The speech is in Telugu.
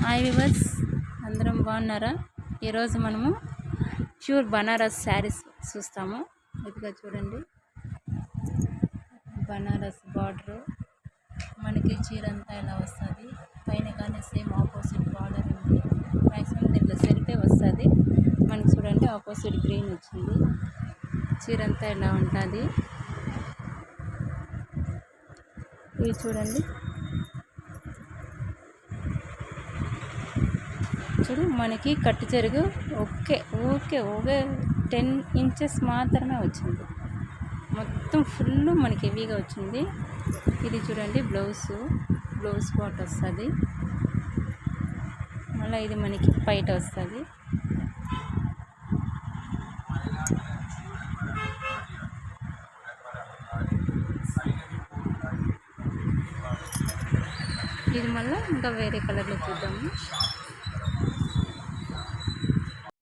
హాయ్ వివర్స్, అందరం బాగున్నారా? ఈరోజు మనము ప్యూర్ బనారస్ శారీస్ చూస్తాము. ఇదిగా చూడండి, బనారస్ బార్డర్ మనకి చీర అంతా ఇలా వస్తుంది. పైన కానీ సేమ్ ఆపోజిట్ బార్డర్ ఉంది. మ్యాక్సిమం దీంట్లో సెల్ఫే వస్తుంది. మనకి చూడండి ఆపోజిట్ గ్రీన్ వచ్చింది. చీర అంతా ఇలా ఉంటుంది. ఇవి చూడండి, చూడు మనకి కట్టు చెరుగు ఓకే 10 ఇంచెస్ మాత్రమే వచ్చింది. మొత్తం ఫుల్ మనకి హెవీగా వచ్చింది. ఇది చూడండి బ్లౌజ్ పార్ట్ వస్తుంది. మళ్ళీ ఇది మనకి పైట వస్తుంది. ఇది మళ్ళీ ఇంకా వేరే కలర్లో చూద్దాము.